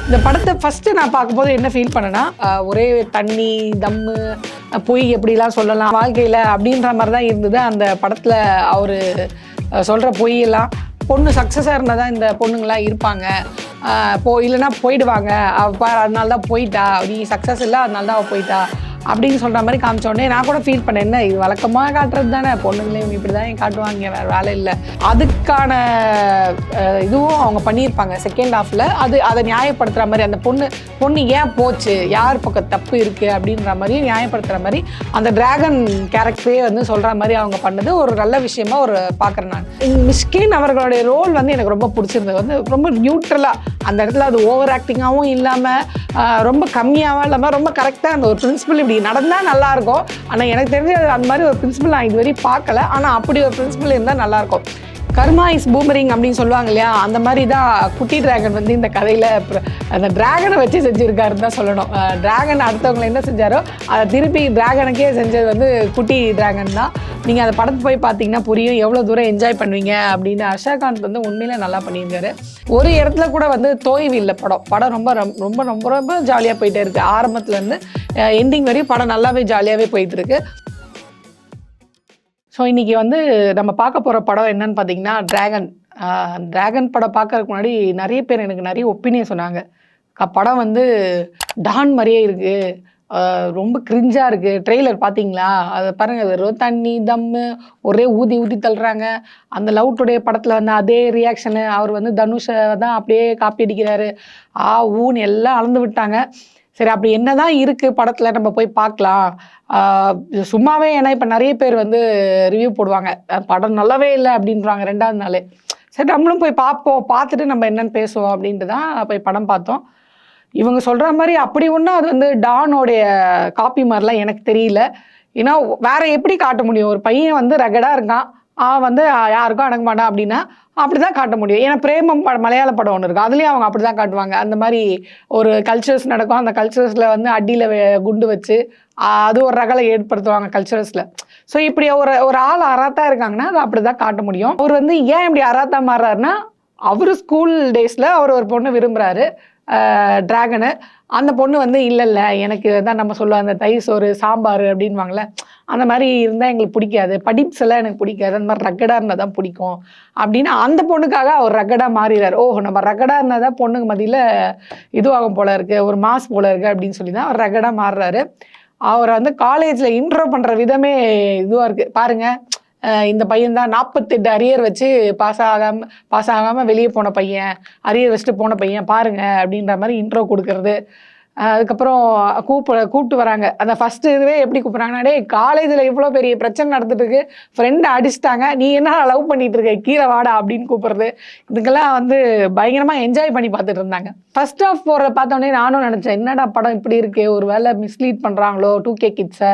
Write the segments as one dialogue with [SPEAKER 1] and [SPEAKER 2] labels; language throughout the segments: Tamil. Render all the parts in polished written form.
[SPEAKER 1] இந்த படத்தை ஃபஸ்ட்டு நான் பார்க்கும்போது என்ன ஃபீல் பண்ணேன்னா ஒரே தண்ணி தம்மு பொய் எப்படிலாம் சொல்லலாம் வாழ்க்கையில் அப்படின்ற மாதிரி தான் இருந்தது. அந்த படத்தில் அவர் சொல்கிற பொய்யெல்லாம் பொண்ணு சக்ஸஸாக இருந்தால் தான் இந்த பொண்ணுங்களாம் இருப்பாங்க, இல்லைன்னா போயிடுவாங்க, அதனால தான் போயிட்டா, நீ சக்ஸஸ் இல்லை அதனால தான் அவள் போயிட்டா அப்படின்னு சொல்கிற மாதிரி காமிச்சோடனே நான் கூட ஃபீல் பண்ணேன், என்ன இது வழக்கமாக காட்டுறது தானே, பொண்ணுங்களையும் இப்படி தான் காட்டுவாங்க, வேறு வேலை இல்லை. அதுக்கான இதுவும் அவங்க பண்ணியிருப்பாங்க செகண்ட் ஹாஃபில். அதை நியாயப்படுத்துகிற மாதிரி அந்த பொண்ணு ஏன் போச்சு, யார் பக்கம் தப்பு இருக்குது அப்படின்ற மாதிரி நியாயப்படுத்துகிற மாதிரி அந்த டிராகன் கேரக்டரே வந்து சொல்கிற மாதிரி அவங்க பண்ணது ஒரு நல்ல விஷயமா பார்க்குறேன் நான். மிஷ்கின் அவர்களுடைய ரோல் வந்து எனக்கு ரொம்ப பிடிச்சிருந்தது. வந்து ரொம்ப நியூட்ரலாக அந்த இடத்துல அது ஓவர் ஆக்டிங்காகவும் இல்லாமல் ரொம்ப கம்மியாகவும் இல்லாமல் ரொம்ப கரெக்டாக அந்த ஒரு பிரின்சிபல் இப்படி நடந்தால் நல்லாயிருக்கும். ஆனால் எனக்கு தெரிஞ்ச அந்த மாதிரி ஒரு பிரின்சிபல் நான் இதுவரையும் பார்க்கல. ஆனால் அப்படி ஒரு பிரின்சிபல் இருந்தால் நல்லாயிருக்கும். கர்மா இஸ் பூமரிங் அப்படின்னு சொல்லுவாங்க இல்லையா, அந்த மாதிரி தான் குட்டி டிராகன் வந்து இந்த கதையில் அந்த டிராகனை வச்சு செஞ்சுருக்காருன்னு தான் சொல்லணும். டிராகன் அடுத்தவங்களை என்ன செஞ்சாரோ அதை திருப்பி டிராகனுக்கே செஞ்சது வந்து குட்டி டிராகன் தான். நீங்கள் அந்த படத்தை போய் பார்த்தீங்கன்னா புரியும் எவ்வளோ தூரம் என்ஜாய் பண்ணுவீங்க அப்படின்னு. அஷாகாந்த் வந்து உண்மையிலே நல்லா பண்ணியிருக்காரு. ஒரு இடத்துல கூட வந்து தோய்வு இல்லை. படம் ரொம்ப ரொம்ப ரொம்ப ரொம்ப ஜாலியாக போயிட்டே இருக்குது. ஆரம்பத்துலேருந்து எண்டிங் வரையும் படம் நல்லாவே ஜாலியாகவே போயிட்டுருக்கு. ஸோ இன்றைக்கி வந்து நம்ம பார்க்க போகிற படம் என்னன்னு பார்த்தீங்கன்னா டிராகன் படம் பார்க்கறதுக்கு முன்னாடி நிறைய பேர் எனக்கு நிறைய ஒப்பீனியன் சொன்னாங்க. படம் வந்து டான் மாதிரியே இருக்குது, ரொம்ப கிரிஞ்சாக இருக்குது, ட்ரெய்லர் பார்த்தீங்களா, அதை பாருங்கள், வெறும் தண்ணி தம்மு ஒரே ஊதி தள்ளுறாங்க. அந்த லவ் டுடே படத்தில் வந்து அதே ரியாக்ஷனு, அவர் வந்து தனுஷை தான் அப்படியே காப்பி அடிக்கிறாரு, ஊன்னு எல்லாம் அளந்து விட்டாங்க. சரி, அப்படி என்ன தான் இருக்குது படத்தில், நம்ம போய் பார்க்கலாம். சும்மாவே ஏன்னா இப்போ நிறைய பேர் வந்து ரிவ்யூ போடுவாங்க, படம் நல்லாவே இல்லை அப்படின்றாங்க ரெண்டாவது நாளே. சரி, நம்மளும் போய் பார்ப்போம், பார்த்துட்டு நம்ம என்னென்னு பேசுவோம் அப்படின்ட்டு தான் போய் படம் பார்த்தோம். இவங்க சொல்கிற மாதிரி அப்படி ஒன்றும் அது வந்து டானோடைய காப்பி மாதிரிலாம் எனக்கு தெரியல. ஏன்னா வேறு எப்படி காட்ட முடியும், ஒரு பையன் வந்து ரகடாக இருக்கான், வந்து யாருக்கும் அடங்க மாட்டான் அப்படின்னா அப்படி தான் காட்ட முடியும். ஏன்னா பிரேமம் மலையாள படம் ஒன்று இருக்குது, அதுலேயும் அவங்க அப்படி தான் காட்டுவாங்க. அந்த மாதிரி ஒரு கல்ச்சர்ஸ் நடக்கும், அந்த கல்ச்சர்ஸில் வந்து அடியில் குண்டு வச்சு அது ஒரு ரகலை ஏற்படுத்துவாங்க கல்ச்சரஸில். ஸோ இப்படி ஒரு ஆள் அராத்தா இருக்காங்கன்னா அது அப்படி தான் காட்ட முடியும். அவர் வந்து ஏன் இப்படி அராத்தா மாறுறாருன்னா, அவர் ஸ்கூல் டேஸில் அவர் ஒரு பொண்ணு விரும்புகிறாரு, டிராகனு. அந்த பொண்ணு வந்து இல்லை எனக்கு தான் நம்ம சொல்லுவோம் அந்த தயிர் சோறு சாம்பார் அப்படின்வாங்களே, அந்த மாதிரி இருந்தால் எங்களுக்கு பிடிக்காது, படிப்ஸ் எல்லாம் எனக்கு பிடிக்காது, அந்த மாதிரி ரக்கடாக இருந்தால் தான் பிடிக்கும் அப்படின்னு அந்த பொண்ணுக்காக அவர் ரக்கடாக மாறிடுறாரு. நம்ம ரக்கடாக இருந்தால் தான் பொண்ணுக்கு மத்தியில் இதுவாகும் போல இருக்குது, ஒரு மாஸ் போல இருக்குது அப்படின்னு சொல்லி தான் அவர் ரக்கடாக மாறுறாரு. அவரை வந்து காலேஜில் இன்ட்ரோ பண்ணுற விதமே இதுவாக இருக்குது பாருங்கள். இந்த பையன் தான் 48 அரியர் வச்சு பாஸ் ஆகாமல் வெளியே போன பையன், அரியர் வச்சுட்டு போன பையன் பாருங்கள் அப்படின்ற மாதிரி இன்ட்ரோ கொடுக்கறது. அதுக்கப்புறம் கூப்பிட்டு வராங்க. அந்த ஃபஸ்ட்டு இதுவே எப்படி கூப்பிட்றாங்கன்னா, டே காலேஜில் இவ்வளோ பெரிய பிரச்சனை நடந்துட்டு இருக்கு, ஃப்ரெண்டை அடிச்சிட்டாங்க, நீ என்ன லவ் பண்ணிட்டு இருக்க, கீழே வாடா அப்படின்னு கூப்பிட்றது. இதுக்கெல்லாம் வந்து பயங்கரமாக என்ஜாய் பண்ணி பார்த்துட்டு இருந்தாங்க. ஃபர்ஸ்ட் ஆஃப் போகிற பார்த்தோன்னே நானும் நினச்சேன், என்னடா படம் இப்படி இருக்கு, ஒரு வேளை மிஸ்லீட் பண்ணுறாங்களோ 2K கிட்ஸை,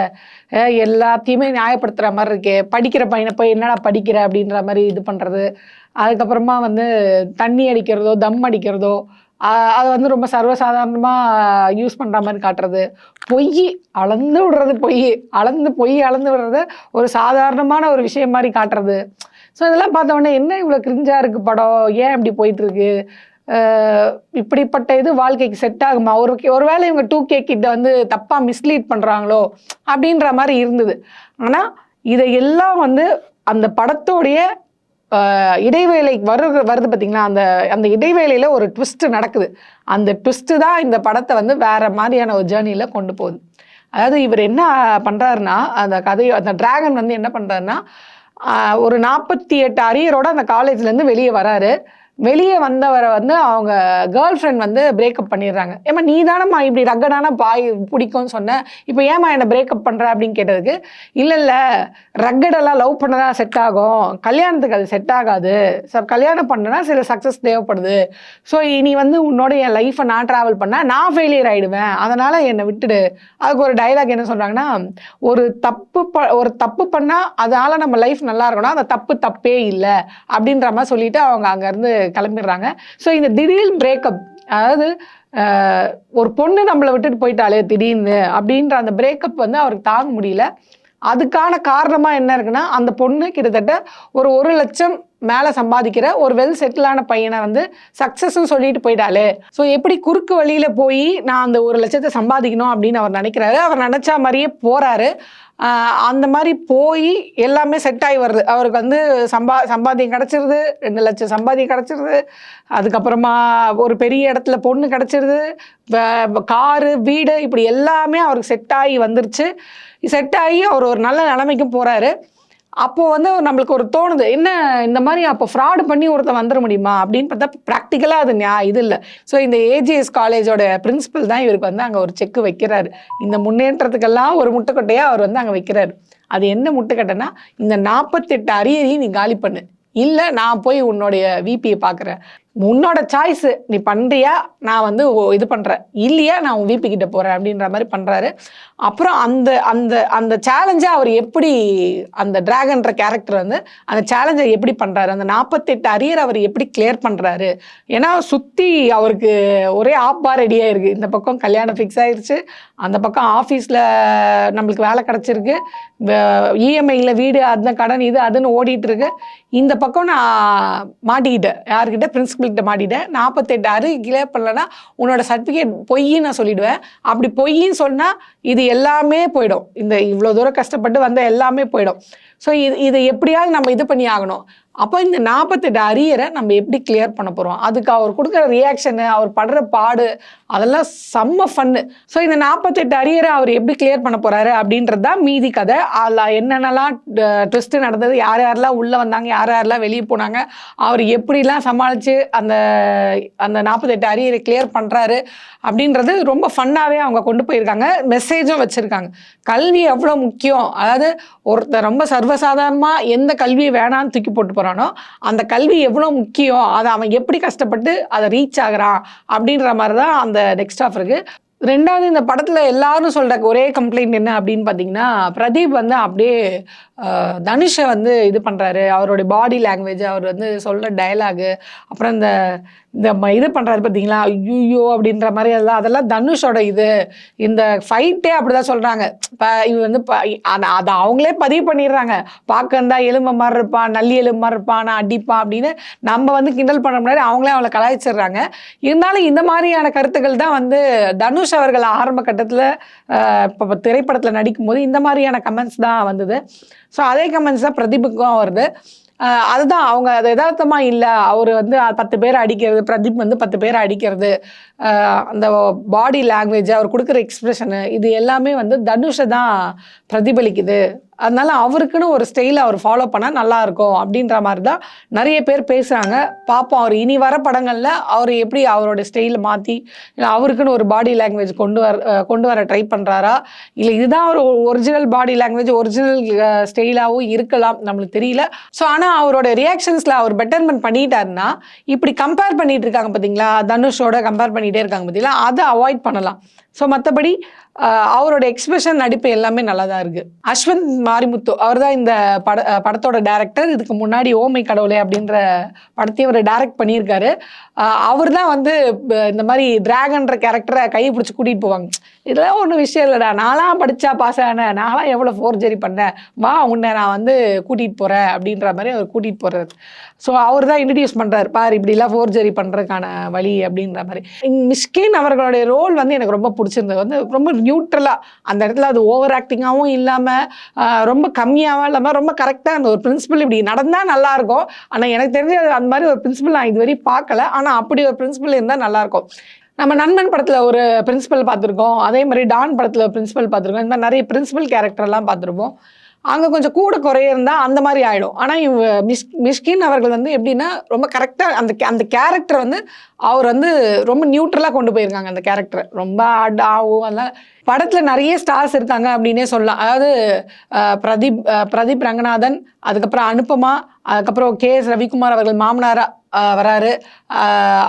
[SPEAKER 1] எல்லாத்தையுமே நியாயப்படுத்துகிற மாதிரி இருக்கே, படிக்கிற பையனை போய் என்னடா படிக்கிற அப்படின்ற மாதிரி இது பண்ணுறது. அதுக்கப்புறமா வந்து தண்ணி அடிக்கிறதோ தம் அடிக்கிறதோ அதை வந்து ரொம்ப சர்வசாதாரணமாக யூஸ் பண்ணுற மாதிரி காட்டுறது. அளந்து விடுறது, அளந்து விடுறது ஒரு சாதாரணமான ஒரு விஷயம் மாதிரி காட்டுறது. ஸோ இதெல்லாம் பார்த்தோன்னே என்ன இவ்வளோ கிரிஞ்சாக இருக்குது படம், ஏன் இப்படி போயிட்டுருக்கு, இப்படிப்பட்ட இது வாழ்க்கைக்கு செட் ஆகுமா, ஒருவேளை இவங்க 2K கிட்ட வந்து தப்பாக மிஸ்லீட் பண்ணுறாங்களோ அப்படின்ற மாதிரி இருந்தது. ஆனால் இதையெல்லாம் வந்து அந்த படத்தோடைய இடைவேளை வருது பார்த்தீங்களா, அந்த இடைவேளையில் ஒரு ட்விஸ்ட் நடக்குது. அந்த ட்விஸ்ட்டு தான் இந்த படத்தை வந்து வேறு மாதிரியான ஒரு ஜேர்னியில் கொண்டு போகுது. அதாவது இவர் என்ன பண்ணுறாருன்னா, அந்த டிராகன் வந்து என்ன பண்ணுறாருன்னா, ஒரு 48 அரியரோட அந்த காலேஜ்லேருந்து வெளியே வராரு. வெளியே வந்தவரை வந்து அவங்க கேர்ள் ஃப்ரெண்ட் வந்து பிரேக்கப் பண்ணிடுறாங்க. ஏமா நீ தானம்மா இப்படி ரக்கடான பாய் பிடிக்கும்னு சொன்னேன், இப்போ ஏமா என்னை பிரேக்கப் பண்ணுற அப்படின்னு கேட்டதுக்கு, இல்லை ரக்கடெல்லாம் லவ் பண்ணதான் செட் ஆகும், கல்யாணத்துக்கு அது செட் ஆகாது சார், கல்யாணம் பண்ணனா சில சக்ஸஸ் தேவைப்படுது, ஸோ இனி வந்து உன்னோட என் லைஃப்பை நான் ட்ராவல் பண்ணால் நான் ஃபெயிலியர் ஆகிடுவேன், அதனால் என்னை விட்டுடு. அதுக்கு ஒரு டைலாக் என்ன சொல்கிறாங்கன்னா, ஒரு தப்பு பண்ணால் அதனால் நம்ம லைஃப் நல்லா இருக்கணும், அந்த தப்பே இல்லை அப்படின்ற மாதிரி சொல்லிட்டு அவங்க அங்கேருந்து கிளம்பிடுறாங்க. ஸோ இந்த திடீர் பிரேக்கப், அதாவது ஒரு பொண்ணு நம்மளை விட்டுட்டு போயிட்டாலே திடீர்னு அப்படின்ற அந்த பிரேக்கப் வந்து அவருக்கு தாங்க முடியல. அதுக்கான காரணமாக என்ன இருக்குன்னா, அந்த பொண்ணு கிட்டத்தட்ட ஒரு 1 லட்சம் மேலே சம்பாதிக்கிற ஒரு வெல் செட்டிலான பையனை வந்து சக்ஸஸ்ன்னு சொல்லிட்டு போயிட்டாலே. ஸோ எப்படி குறுக்கு வழியில் போய் நான் அந்த 1 லட்சத்தை சம்பாதிக்கணும் அப்படின்னு அவர் நினைக்கிறாரு. அவர் நினச்சா மாதிரியே போகிறாரு. அந்த மாதிரி போய் எல்லாமே செட் ஆகி வருது. அவருக்கு வந்து சம்பாத்தியம் கிடச்சிருது, 2 லட்சம் சம்பாத்தியம் கிடச்சிருது. அதுக்கப்புறமா ஒரு பெரிய இடத்துல பொண்ணு கிடச்சிருது, காரு, வீடு, இப்படி எல்லாமே அவருக்கு செட் ஆகி வந்துருச்சு. செட் ஆகி அவர் ஒரு நல்ல நிலைமைக்கும் போகிறாரு. அப்போது வந்து நம்மளுக்கு ஒரு தோணுது, என்ன இந்த மாதிரி அப்போ ஃப்ராடு பண்ணி ஒருத்தர் வந்துட முடியுமா அப்படின்னு பார்த்தா ப்ராக்டிக்கலாக அது இது இல்லை. ஸோ இந்த ஏஜிஎஸ் காலேஜோட பிரின்சிபல் தான் இவருக்கு வந்து அங்கே ஒரு செக்கு வைக்கிறாரு. இந்த முன்னேற்றத்துக்கெல்லாம் ஒரு முட்டுக்கட்டையாக அவர் வந்து அங்கே வைக்கிறாரு. அது என்ன முட்டுக்கட்டைன்னா, இந்த 48 அரியரையும் நீ காலி பண்ணு, இல்லை நான் போய் உன்னுடைய விபியை பார்க்குறேன், உன்னோட சாய்ஸு, நீ பண்ணுறியா நான் வந்து இது பண்ணுறேன், இல்லையா நான் உன் விபி கிட்ட போகிறேன் அப்படின்ற மாதிரி பண்ணுறாரு. அப்புறம் அந்த அந்த அந்த சேலஞ்சை அவர் எப்படி, அந்த டிராகன்ற கேரக்டர் வந்து அந்த சேலஞ்சை எப்படி பண்ணுறாரு, அந்த 48 அரியர் அவர் எப்படி கிளியர் பண்ணுறாரு. ஏன்னா சுற்றி அவருக்கு ஒரே ஆப்பா ரெடியாக இருக்குது. இந்த பக்கம் கல்யாணம் ஃபிக்ஸ் ஆகிடுச்சு, அந்த பக்கம் ஆஃபீஸில் நம்மளுக்கு வேலை கிடச்சிருக்கு, இஎம்ஐயில் வீடு, அந்த கடன், இது அதுன்னு ஓடிட்டுருக்கு. இந்த பக்கம் நான் மாட்டிக்கிட்டேன், யார்கிட்ட, பிரின்சிபல்கிட்ட மாட்டிட்டேன். 48 அரியர் கிளியர் பண்ணலன்னா உன்னோட சர்டிஃபிகேட் பொய்ன்னு நான் சொல்லிவிடுவேன். அப்படி பொய்ன்னு சொன்னால் இது எல்லாமே போயிடும், இந்த இவ்வளோ தூரம் கஷ்டப்பட்டு வந்த எல்லாமே போயிடும். ஸோ இது எப்படியாவது நம்ம இது பண்ணி ஆகணும். அப்போ இந்த 48 அரியரை நம்ம எப்படி கிளியர் பண்ண போகிறோம், அதுக்கு அவர் கொடுக்குற ரியாக்ஷனு, அவர் படுற பாடு, அதெல்லாம் செம்ம ஃபன்னு. ஸோ இந்த 48 அரியரை அவர் எப்படி கிளியர் பண்ண போகிறாரு அப்படின்றது தான் மீதி கதை. அதில் என்னென்னலாம் ட்விஸ்ட்டு நடந்தது, யார் யாரெல்லாம் உள்ளே வந்தாங்க, யார் யாரெல்லாம் வெளியே போனாங்க, அவர் எப்படிலாம் சமாளித்து அந்த அந்த 48 அரியரை கிளியர் பண்ணுறாரு அப்படின்றது ரொம்ப ஃபன்னாகவே அவங்க கொண்டு போயிருக்காங்க. மெசேஜும் வச்சுருக்காங்க. கல்வி எவ்வளோ முக்கியம், அதாவது ஒருத்தர் ரொம்ப சர்வசாதாரணமாக எந்த கல்வியை வேணான்னு தூக்கி போட்டு போகிறானோ அந்த கல்வி எவ்வளோ முக்கியம், அதை அவன் எப்படி கஷ்டப்பட்டு அதை ரீச் ஆகுறான் அப்படின்ற மாதிரி தான் அந்த நெக்ஸ்ட் ஆஃப் இருக்குது. ரெண்டாவது, இந்த படத்தில் எல்லாரும் சொல்கிற ஒரே கம்ப்ளைண்ட் என்ன அப்படின்னு பார்த்தீங்கன்னா, பிரதீப் வந்து அப்படியே தனுஷை வந்து இது பண்ணுறாரு. அவருடைய பாடி லாங்குவேஜ், அவர் வந்து சொல்கிற டயலாகு, அப்புறம் இந்த இது பண்ணுறாரு பார்த்தீங்களா, ஐயோ அப்படின்ற மாதிரி அதெல்லாம் தனுஷோட இது. இந்த ஃபைட்டே அப்படி தான் சொல்கிறாங்க. இப்போ இது வந்து அதை அவங்களே பதிவு பண்ணிடுறாங்க. பார்க்க இருந்தால் எலும்பு மாதிரி இருப்பான், நல்லி எலும்பு மாதிரி இருப்பான், நான் அடிப்பான் அப்படின்னு நம்ம வந்து கிண்டல் பண்ண முன்னாடி அவங்களே அவளை கலாய்ச்சிடுறாங்க. இருந்தாலும் இந்த மாதிரியான கருத்துக்கள் தான் வந்து தனுஷ் அவர்கள் ஆரம்ப கட்டத்தில் இப்போ திரைப்படத்தில் நடிக்கும்போது இந்த மாதிரியான கமெண்ட்ஸ் தான் வந்தது. ஸோ அதே கமெண்ட்ஸ் தான் பிரதீப்புக்கும் வருது. அதுதான் அவங்க அது யதார்த்தமாக இல்லை, அவர் வந்து 10 பேரை அடிக்கிறது, பிரதீப் வந்து 10 பேரை அடிக்கிறது, அந்த பாடி லாங்குவேஜ், அவர் கொடுக்குற எக்ஸ்ப்ரெஷனு, இது எல்லாமே வந்து தனுஷை தான் பிரதிபலிக்குது. அதனால அவருக்குன்னு ஒரு ஸ்டைலை அவர் ஃபாலோ பண்ணால் நல்லாயிருக்கும் அப்படின்ற மாதிரி தான் நிறைய பேர் பேசுகிறாங்க. பார்ப்போம், அவர் இனி வர படங்களில் அவர் எப்படி அவரோட ஸ்டைலை மாற்றி, இல்லை அவருக்குன்னு ஒரு பாடி லாங்குவேஜ் கொண்டு வர ட்ரை பண்ணுறாரா, இல்லை இதுதான் ஒரு ஒரிஜினல் பாடி லாங்குவேஜ், ஒரிஜினல் ஸ்டைலாகவும் இருக்கலாம், நம்மளுக்கு தெரியல. ஸோ ஆனால் அவரோட ரியாக்ஷன்ஸில் அவர் பெட்டர்மெண்ட் பண்ணிட்டாருன்னா, இப்படி கம்பேர் பண்ணிட்டு இருக்காங்க பார்த்தீங்களா, தனுஷோட கம்பேர் பண்ணிகிட்டே இருக்காங்க பார்த்தீங்களா, அதை அவாய்ட் பண்ணலாம். ஸோ மற்றபடி அவரோட எக்ஸ்பிரஷன், நடிப்பு எல்லாமே நல்லா தான் இருக்குது. அஸ்வந்த் மாரிமுத்து அவர் தான் இந்த படத்தோட டைரக்டர். இதுக்கு முன்னாடி ஓமை கடவுளே அப்படின்ற படத்தையும் அவர் டைரக்ட் பண்ணியிருக்காரு. அவர் தான் வந்து இந்த மாதிரி டிராகன்ற கேரக்டரை கையை பிடிச்சி கூட்டிகிட்டு போவாங்க. இதெல்லாம் ஒன்றும் விஷயம் இல்லைடா, நான்லாம் படித்தா பாஸ் ஆனேன், நான்லாம் எவ்வளோ ஃபோர்ஜரி பண்ணேன், வா உன்னை நான் வந்து கூட்டிகிட்டு போகிறேன் அப்படின்ற மாதிரி அவர் கூட்டிகிட்டு போகிறார். ஸோ அவர் தான் இன்ட்ரடியூஸ் பண்ணுறாரு, பார் இப்படிலாம் ஃபோர்ஜரி பண்ணுறதுக்கான வழி அப்படின்ற மாதிரி. மிஷ்கின் அவர்களுடைய ரோல் வந்து எனக்கு ரொம்ப பிடிச்சிருந்தது. வந்து ரொம்ப நியூட்ரலாக அந்த இடத்துல, அது ஓவர் ஆக்டிங்காகவும் இல்லாமல் ரொம்ப கம்மியாகவும் இல்லாமல் ரொம்ப கரெக்டாக அந்த ஒரு பிரின்சிபல் இப்படி நடந்தால் நல்லாயிருக்கும். ஆனால் எனக்கு தெரிஞ்ச அந்த மாதிரி ஒரு பிரின்சிபல் நான் இதுவரையும் பார்க்கல. ஆனால் அப்படி ஒரு பிரின்சிபல் இருந்தால் நல்லாயிருக்கும். நம்ம நண்பன் படத்தில் ஒரு பிரின்சிபல் பார்த்துருக்கோம், அதே மாதிரி டான் படத்தில் ஒரு பிரின்சிபல் பார்த்துருக்கோம். இந்த மாதிரி நிறைய பிரின்சிபல் கேரக்டர்லாம் பார்த்துருப்போம். அங்கே கொஞ்சம் கூட குறைய இருந்தால் அந்த மாதிரி ஆகிடும். ஆனால் மிஷ்கின் அவர்கள் வந்து எப்படின்னா ரொம்ப கரெக்டாக அந்த கேரக்டர் வந்து அவர் வந்து ரொம்ப நியூட்ரலாக கொண்டு போயிருக்காங்க. அந்த கேரக்டரை ரொம்ப ஆகும். அதெல்லாம் படத்தில் நிறைய ஸ்டார்ஸ் இருக்காங்க அப்படின்னே சொல்லலாம். அதாவது பிரதீப் ரங்கநாதன், அதுக்கப்புறம் அனுபமா, அதுக்கப்புறம் KS ரவிக்குமார் அவர்கள் மாமனாரா வராரு.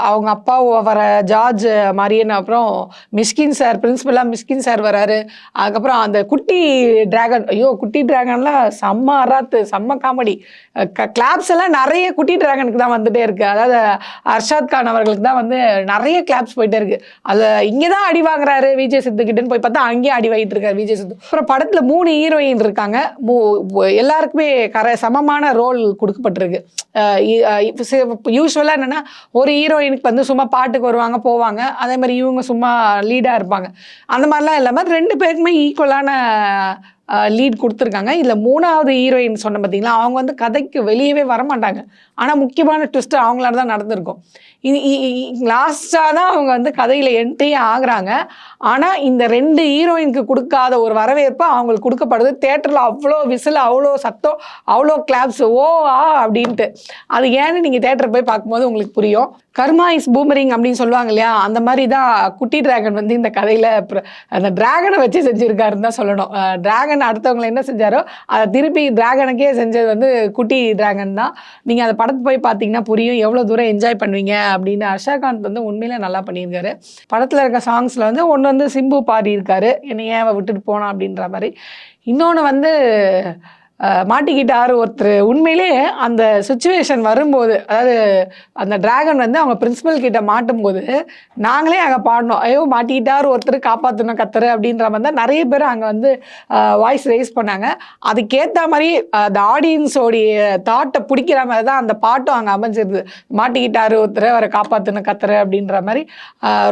[SPEAKER 1] அவங்க அப்பா வர ஜார்ஜ் மரியன், அப்புறம் மிஷ்கின் சார், பிரின்சிபலா மிஷ்கின் சார் வராரு. அதுக்கப்புறம் அந்த குட்டி டிராகன், ஐயோ குட்டி டிராகன்லாம் செம்ம அராத்து, செம்ம காமெடி. கிளாப்ஸ் எல்லாம் நிறைய குட்டி டிராகனுக்கு தான் வந்துட்டே இருக்கு. அதாவது அர்ஷாத் கான் அவர்களுக்கு தான் வந்து நிறைய கிளாப்ஸ் போயிட்டே இருக்கு. அது இங்கே தான் அடி வாங்குறாரு விஜய் சித்து கிட்டன்னு போய் பார்த்தா அங்கேயே அடி வாங்கிட்டு இருக்காரு விஜய் சித்து. அப்புறம் படத்தில் 3 ஹீரோயின் இருக்காங்க. எல்லாருக்குமே சமமான ரோல் கொடுக்கப்பட்டிருக்கு. யூஸ்வலாக என்னென்னா ஒரு ஹீரோயினுக்கு வந்து சும்மா பாட்டுக்கு வருவாங்க போவாங்க, அதே மாதிரி இவங்க சும்மா லீடாக இருப்பாங்க. அந்த மாதிரிலாம் இல்லாமல் 2 பேருக்குமே ஈக்குவலான லீட் கொடுத்துருக்காங்க. இதில் 3வது ஹீரோயின் சொன்ன பார்த்தீங்களா, அவங்க வந்து கதைக்கு வெளியவே வரமாட்டாங்க. ஆனால் முக்கியமான ட்விஸ்ட் அவங்களால தான் நடந்திருக்கும். லாஸ்ட்டாக தான் அவங்க வந்து கதையில் என்ட்ரியே ஆகுறாங்க. ஆனால் இந்த 2 ஹீரோயினுக்கு கொடுக்காத ஒரு வரவேற்பு அவங்களுக்கு கொடுக்கப்படுது. தேட்டரில் அவ்வளோ விசில், அவ்வளோ சத்தம், அவ்வளோ கிளாப்ஸ், ஓ ஆ அப்படின்ட்டு. அது ஏன்னு நீங்கள் தேட்டர் போய் பார்க்கும்போது உங்களுக்கு புரியும். கர்மா இஸ் பூமரிங் அப்படின்னு சொல்லுவாங்க இல்லையா, அந்த மாதிரி தான் குட்டி டிராகன் வந்து இந்த கதையில் அந்த டிராகனை வச்சு செஞ்சுருக்காருன்னு தான் சொல்லணும். டிராகன் அடுத்தவங்களை என்ன செஞ்சாரோ அதை திருப்பி டிராகனுக்கே செஞ்சது வந்து குட்டி டிராகன் தான். நீங்கள் அந்த படத்தை போய் பார்த்தீங்கன்னா புரியும் எவ்வளோ தூரம் என்ஜாய் பண்ணுவீங்க அப்படின்னு. அர்ஷாகாந்த் வந்து உண்மையிலே நல்லா பண்ணியிருக்காரு. படத்தில் இருக்க சாங்ஸில் வந்து ஒன்று வந்து சிம்பு பாடியிருக்காரு, என்னை ஏன் விட்டுட்டு போனான் அப்படின்ற மாதிரி. இன்னொன்று வந்து மாட்டிக்கிட்டார் ஒருத்தர். உண்மையிலே அந்த சுச்சுவேஷன் வரும்போது, அதாவது அந்த டிராகன் வந்து அவங்க பிரின்சிபல் கிட்ட மாட்டும்போது நாங்களே அங்கே பாடணும், ஐயோ மாட்டிக்கிட்டார் ஒருத்தர் காப்பாற்றணும் கத்துரு அப்படின்ற மாதிரி தான் நிறைய பேர் அங்கே வந்து வாய்ஸ் ரைஸ் பண்ணாங்க. அதுக்கேற்ற மாதிரி அந்த ஆடியன்ஸோடைய தாட்டை பிடிக்கிற மாதிரி தான் அந்த பாட்டும் அங்கே அமைஞ்சிருது. மாட்டிக்கிட்டார் ஒருத்தர் அவரை காப்பாற்றணும் கத்துரு அப்படின்ற மாதிரி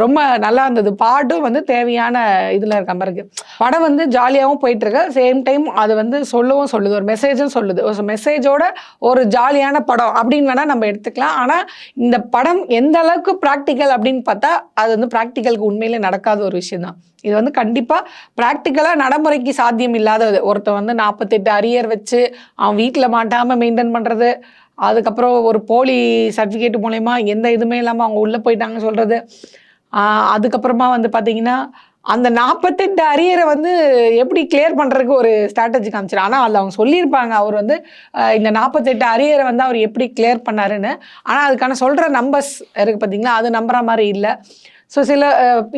[SPEAKER 1] ரொம்ப நல்லா இருந்தது. பாட்டும் வந்து தேவையான இதில் இருக்க மாதிரி இருக்குது. படம் வந்து ஜாலியாகவும் போயிட்டுருக்கு, சேம் டைம் அது வந்து சொல்லவும் சொல்லுது, ஒரு மெசேஜும் சொல்லுது. ஒரு மெசேஜோட ஒரு ஜாலியான படம் அப்படின்னு வேணால் நம்ம எடுத்துக்கலாம். ஆனால் இந்த படம் எந்த அளவுக்கு ப்ராக்டிக்கல் அப்படின்னு பார்த்தா அது வந்து ப்ராக்டிக்கலுக்கு உண்மையிலே நடக்காத ஒரு விஷயம் தான். இது வந்து கண்டிப்பாக ப்ராக்டிக்கலாக நடைமுறைக்கு சாத்தியம் இல்லாதது. ஒருத்தன் வந்து 48 அரியர் வச்சு அவன் வீட்டில் மாட்டாமல் மெயின்டைன் பண்ணுறது, அதுக்கப்புறம் ஒரு போலி சர்டிஃபிகேட் மூலயமா எந்த இதுவுமே இல்லாமல் அவங்க உள்ளே போயிட்டாங்கன்னு சொல்கிறது, அதுக்கப்புறமா வந்து பார்த்திங்கன்னா அந்த 48 அரியரை வந்து எப்படி கிளியர் பண்ணுறதுக்கு ஒரு ஸ்ட்ராட்டஜி காமிச்சிடும். ஆனால் அதில் அவங்க சொல்லியிருப்பாங்க அவர் வந்து இந்த 48 அரியரை வந்து அவர் எப்படி கிளியர் பண்ணாருன்னு. ஆனால் அதுக்கான சொல்கிற நம்பர்ஸ் இருக்குது பார்த்தீங்களா, அது நம்புற மாதிரி இல்லை. ஸோ சில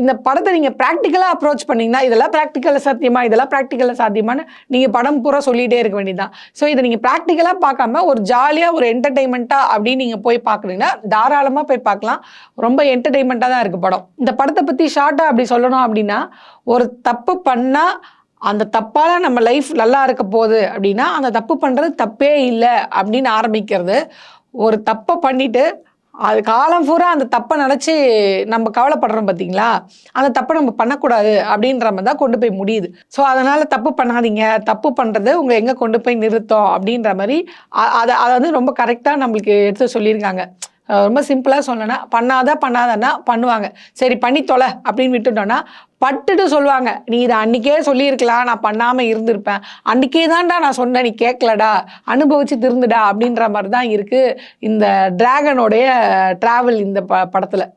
[SPEAKER 1] இந்த படத்தை நீங்கள் ப்ராக்டிக்கலாக அப்ரோச் பண்ணிங்கன்னா இதெல்லாம் ப்ராக்டிக்கலில் சாத்தியமா, இதெல்லாம் ப்ராக்டிக்கலில் சாத்தியமானு நீங்கள் படம் பூரா சொல்லிகிட்டே இருக்க வேண்டியதுதான். ஸோ இதை நீங்கள் ப்ராக்டிக்கலாக பார்க்காம ஒரு ஜாலியாக ஒரு என்டர்டெயின்மெண்ட்டாக அப்படின்னு நீங்கள் போய் பார்க்குறீங்கன்னா தாராளமாக போய் பார்க்கலாம். ரொம்ப என்டர்டெயின்மெண்ட்டாக தான் இருக்குது படம். இந்த படத்தை பற்றி ஷார்ட்டாக அப்படி சொல்லணும் அப்படின்னா, ஒரு தப்பு பண்ணால் அந்த தப்பால் நம்ம லைஃப் நல்லா இருக்க போகுது அப்படின்னா அந்த தப்பு பண்ணுறது தப்பே இல்லை அப்படின்னு ஆரம்பிக்கிறது. ஒரு தப்பை பண்ணிவிட்டு அது காலம் பூரா அந்த தப்பை நினச்சி நம்ம கவலைப்படுறோம் பார்த்தீங்களா, அந்த தப்பை நம்ம பண்ணக்கூடாது அப்படின்ற மாதிரி தான் கொண்டு போய் முடியுது. ஸோ அதனால் தப்பு பண்ணாதீங்க, தப்பு பண்ணுறது உங்களை எங்கே கொண்டு போய் நிறுத்தோம் அப்படின்ற மாதிரி அதை வந்து ரொம்ப கரெக்டாக நம்மளுக்கு எடுத்து சொல்லியிருக்காங்க. ரொம்ப சிம்பிளாக சொல்லணும்னா பண்ணாதன்னா பண்ணுவாங்க, சரி பண்ணி தொலை அப்படின்னு விட்டுட்டோன்னா பட்டுட்டு சொல்லுவாங்க, நீ இதை அன்றைக்கே சொல்லியிருக்கலாம், நான் பண்ணாமல் இருந்திருப்பேன், அன்றைக்கே தான்டா நான் சொன்னேன் நீ கேட்கலடா, அனுபவிச்சு திருந்துடா அப்படின்ற மாதிரி தான் இருக்குது இந்த டிராகனோடைய ட்ராவல் இந்த படத்தில்.